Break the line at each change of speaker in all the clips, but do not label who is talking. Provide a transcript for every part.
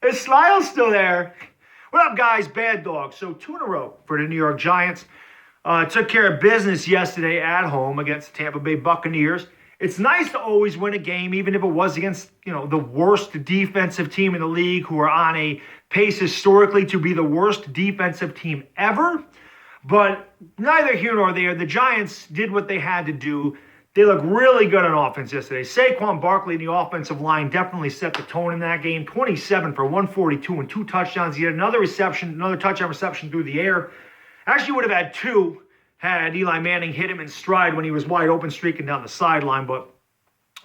Is Smile's still there? What up, guys? Bad Dog. So 2 in a row for the New York Giants. Took care of business yesterday at home against the Tampa Bay Buccaneers. It's nice to always win a game, even if it was against, the worst defensive team in the league, who are on a pace historically to be the worst defensive team ever. But neither here nor there. The Giants did what they had to do. They look really good on offense yesterday. Saquon Barkley and the offensive line definitely set the tone in that game. 27 for 142 and 2 touchdowns. He had another touchdown reception through the air. Actually would have had 2 had Eli Manning hit him in stride when he was wide open streaking down the sideline. But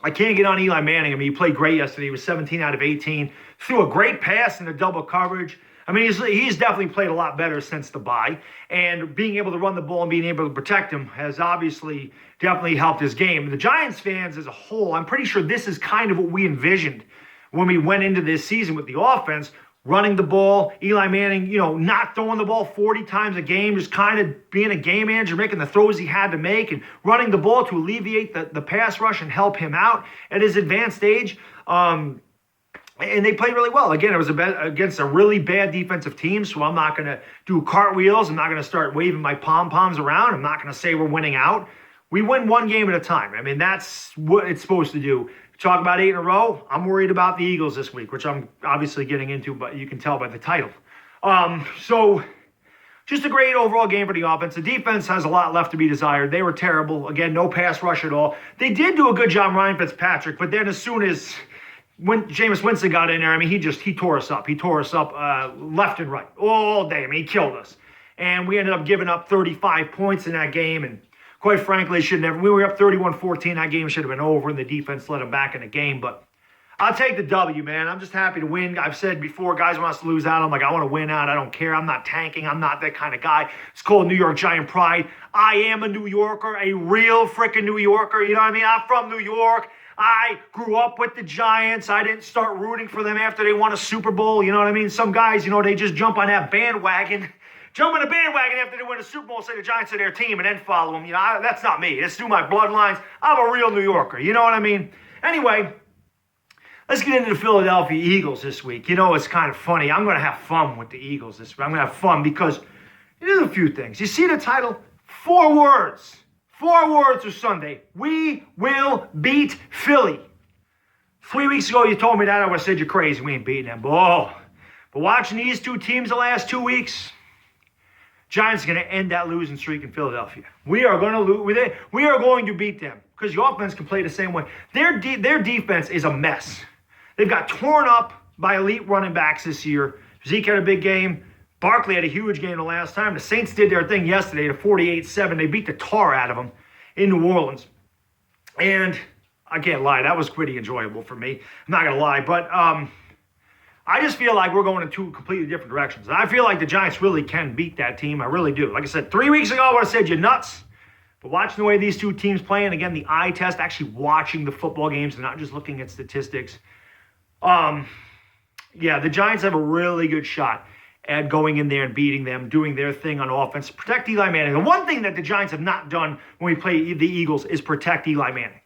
I can't get on Eli Manning. I mean, he played great yesterday. He was 17 out of 18. Threw a great pass in a double coverage. I mean, he's definitely played a lot better since the bye. And being able to run the ball and being able to protect him has obviously definitely helped his game. The Giants fans as a whole, I'm pretty sure this is kind of what we envisioned when we went into this season with the offense. Running the ball, Eli Manning, not throwing the ball 40 times a game, just kind of being a game manager, making the throws he had to make, and running the ball to alleviate the pass rush and help him out at his advanced age. And they played really well. Again, it was against a really bad defensive team, so I'm not going to do cartwheels. I'm not going to start waving my pom-poms around. I'm not going to say we're winning out. We win one game at a time. I mean, that's what it's supposed to do. Talk about 8 in a row. I'm worried about the Eagles this week, which I'm obviously getting into, but you can tell by the title. So just a great overall game for the offense. The defense has a lot left to be desired. They were terrible. Again, no pass rush at all. They did do a good job, Ryan Fitzpatrick, but then as soon as when Jameis Winston got in there, I mean, he tore us up. He tore us up left and right all day. I mean, he killed us. And we ended up giving up 35 points in that game, and quite frankly, we were up 31-14. That game should have been over, and the defense let them back in the game. But I'll take the W, man. I'm just happy to win. I've said before, guys want us to lose out. I'm like, I want to win out. I don't care. I'm not tanking. I'm not that kind of guy. It's called New York Giant pride. I am a New Yorker, a real freaking New Yorker. You know what I mean? I'm from New York. I grew up with the Giants. I didn't start rooting for them after they won a Super Bowl. You know what I mean? Some guys, they just jump on that bandwagon. Jump in the bandwagon after they win a Super Bowl, say the Giants are their team, and then follow them. That's not me. It's through my bloodlines. I'm a real New Yorker. You know what I mean? Anyway, let's get into the Philadelphia Eagles this week. It's kind of funny. I'm going to have fun with the Eagles this week. I'm going to have fun because there's a few things. You see the title? 4 words. 4 words for Sunday. We will beat Philly. 3 weeks ago, you told me that. I would have said you're crazy. We ain't beating them. But watching these 2 teams the last 2 weeks, Giants are going to end that losing streak in Philadelphia. We are going to lose. We are going to beat them because the offense can play the same way. Their defense is a mess. They've got torn up by elite running backs this year. Zeke had a big game. Barkley had a huge game the last time. The Saints did their thing yesterday to 48-7. They beat the tar out of them in New Orleans. And I can't lie, that was pretty enjoyable for me. I'm not going to lie, but I just feel like we're going in 2 completely different directions. And I feel like the Giants really can beat that team. I really do. Like I said, 3 weeks ago, I would have said you're nuts. But watching the way these 2 teams play, and again, the eye test, actually watching the football games and not just looking at statistics. The Giants have a really good shot at going in there and beating them, doing their thing on offense. Protect Eli Manning. The one thing that the Giants have not done when we play the Eagles is protect Eli Manning.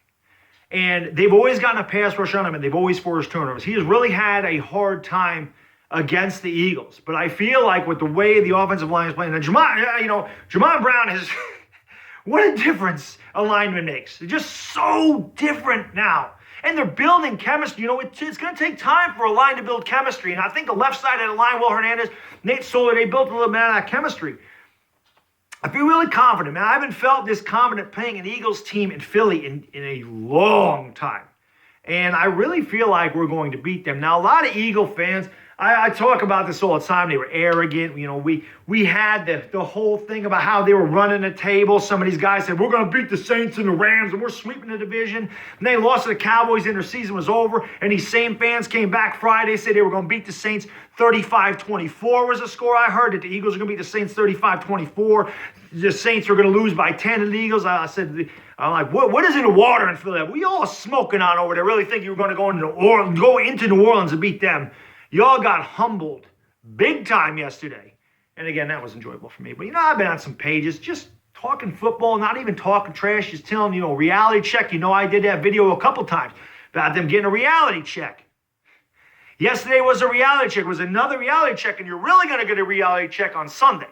And they've always gotten a pass rush on him, and they've always forced turnovers. He has really had a hard time against the Eagles. But I feel like with the way the offensive line is playing, and Jamon Brown is what a difference a lineman makes. They're just so different now. And they're building chemistry. It's going to take time for a line to build chemistry. And I think the left side of the line, Will Hernandez, Nate Solder, they built a little bit of that chemistry. I feel really confident, man. I haven't felt this confident playing an Eagles team in Philly in a long time. And I really feel like we're going to beat them. Now, a lot of Eagle fans, I talk about this all the time. They were arrogant. We had the whole thing about how they were running the table. Some of these guys said, we're going to beat the Saints and the Rams, and we're sweeping the division. And they lost to the Cowboys, and their season was over. And these same fans came back Friday, said they were going to beat the Saints 35-24 was the score. I heard that the Eagles are going to beat the Saints 35-24. The Saints were going to lose by 10 to the Eagles. I'm like, what is in the water in Philadelphia? We all smoking on over there. Really think you were going to go into New Orleans and beat them. Y'all got humbled big time yesterday. And again, that was enjoyable for me. But, I've been on some pages just talking football, not even talking trash, just telling, reality check. I did that video a couple times about them getting a reality check. Yesterday was a reality check. It was another reality check, and you're really going to get a reality check on Sunday.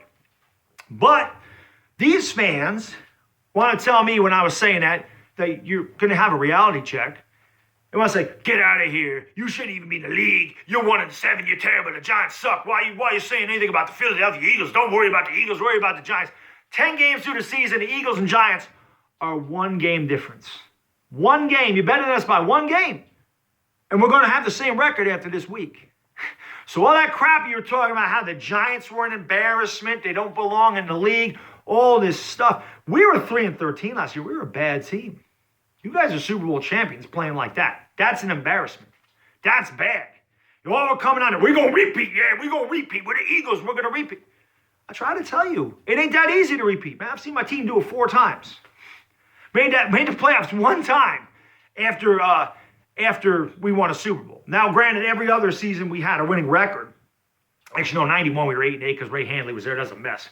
But these fans want to tell me when I was saying that you're going to have a reality check. They want to say, get out of here. You shouldn't even be in the league. You're 1-7. You're terrible. The Giants suck. Why are you saying anything about the Philadelphia Eagles? Don't worry about the Eagles. Worry about the Giants. 10 games through the season, the Eagles and Giants are 1 game difference. 1 game. You're better than us by 1 game. And we're going to have the same record after this week. So all that crap you were talking about, how the Giants were an embarrassment, they don't belong in the league, all this stuff. We were 3-13 last year. We were a bad team. You guys are Super Bowl champions playing like that. That's an embarrassment. That's bad. You're all coming on there. We're going to repeat. Yeah, we're going to repeat. We're the Eagles. We're going to repeat. I try to tell you, it ain't that easy to repeat, man. I've seen my team do it 4 times. Made the playoffs 1 time after we won a Super Bowl. Now, granted, every other season we had a winning record. Actually, no, 91 we were 8-8 because Ray Handley was there. That's a mess.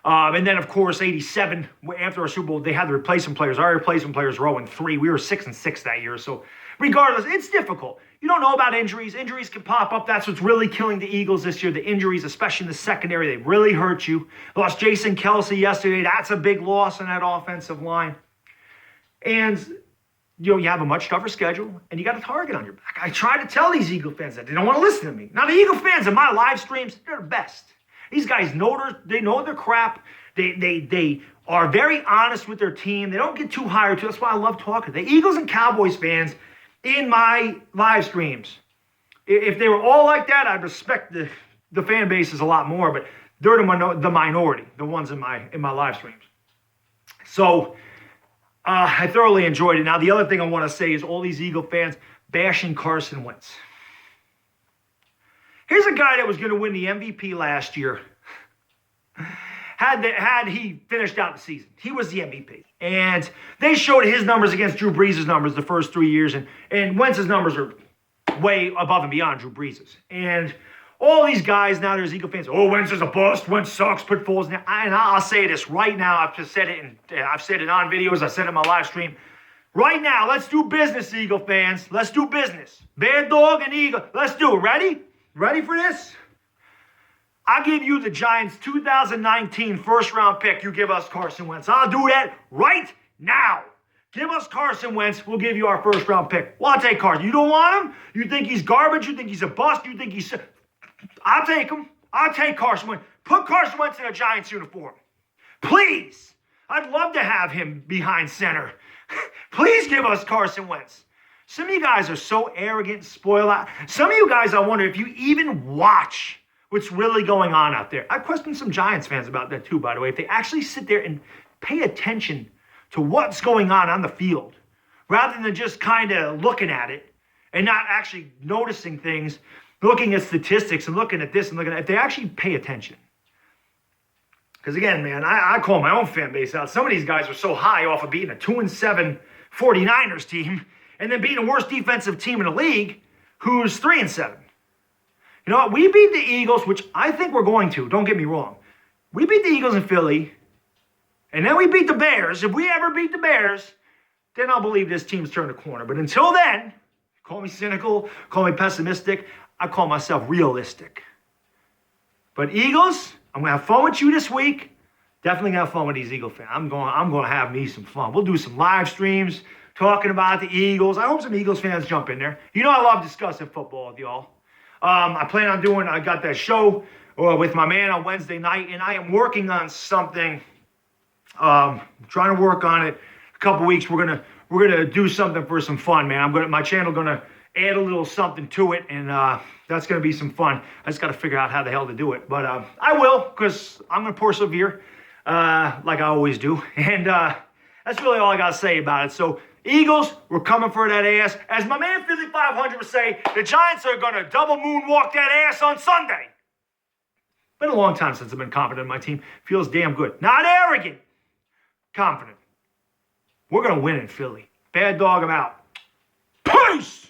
And then, of course, 87, after our Super Bowl, they had the replacement players. Our replacement players were 0-3. We were 6-6 that year. So, regardless, it's difficult. You don't know about injuries. Injuries can pop up. That's what's really killing the Eagles this year. The injuries, especially in the secondary, they really hurt you. Lost Jason Kelsey yesterday. That's a big loss in that offensive line. And, you have a much tougher schedule, and you got a target on your back. I try to tell these Eagle fans that. They don't want to listen to me. Now, the Eagle fans in my live streams, they're the best. These guys know their crap. They are very honest with their team. They don't get too high or too. That's why I love talking. The Eagles and Cowboys fans in my live streams, if they were all like that, I'd respect the fan bases a lot more. But they're the minority, the ones in my live streams. So I thoroughly enjoyed it. Now the other thing I want to say is all these Eagle fans bashing Carson Wentz. Here's a guy that was going to win the MVP last year. Had he finished out the season, he was the MVP. And they showed his numbers against Drew Brees' numbers the first 3 years. And Wentz's numbers are way above and beyond Drew Brees'. And all these guys, now there's Eagle fans, oh, Wentz is a bust, Wentz sucks, put Foles in. And I'll say this right now. I've just said it, I've said it on videos. I said it in my live stream. Right now, let's do business, Eagle fans. Let's do business. Bad Dog and Eagle. Let's do it. Ready? Ready for this? I'll give you the Giants' 2019 first-round pick. You give us Carson Wentz. I'll do that right now. Give us Carson Wentz. We'll give you our first-round pick. Well, I'll take Carson. You don't want him? You think he's garbage? You think he's a bust? You think he's... I'll take him. I'll take Carson Wentz. Put Carson Wentz in a Giants uniform. Please. I'd love to have him behind center. Please give us Carson Wentz. Some of you guys are so arrogant and spoiled out. Some of you guys, I wonder if you even watch what's really going on out there. I question some Giants fans about that too, by the way. If they actually sit there and pay attention to what's going on the field, rather than just kind of looking at it and not actually noticing things, looking at statistics and looking at this and looking at it, if they actually pay attention. Because again, man, I call my own fan base out. Some of these guys are so high off of beating a 2-7 49ers team and then beating the worst defensive team in the league who's 3-7. You know what? We beat the Eagles, which I think we're going to. Don't get me wrong. We beat the Eagles in Philly, and then we beat the Bears. If we ever beat the Bears, then I'll believe this team's turned a corner. But until then, call me cynical, call me pessimistic. I call myself realistic. But Eagles, I'm going to have fun with you this week. Definitely going to have fun with these Eagle fans. I'm going to have me some fun. We'll do some live streams talking about the Eagles. I hope some Eagles fans jump in there. You know I love discussing football with y'all. I plan on I got that show with my man on Wednesday night, and I am working on something. Trying to work on it. A couple weeks, we're gonna do something for some fun, man. My channel gonna add a little something to it, and that's gonna be some fun. I just gotta figure out how the hell to do it, but I will, because I'm gonna persevere, like I always do, and that's really all I gotta say about it. So. Eagles, we're coming for that ass. As my man Philly 500 would say, the Giants are going to double moonwalk that ass on Sunday. Been a long time since I've been confident in my team. Feels damn good. Not arrogant. Confident. We're going to win in Philly. Bad Dog, I'm out. Peace!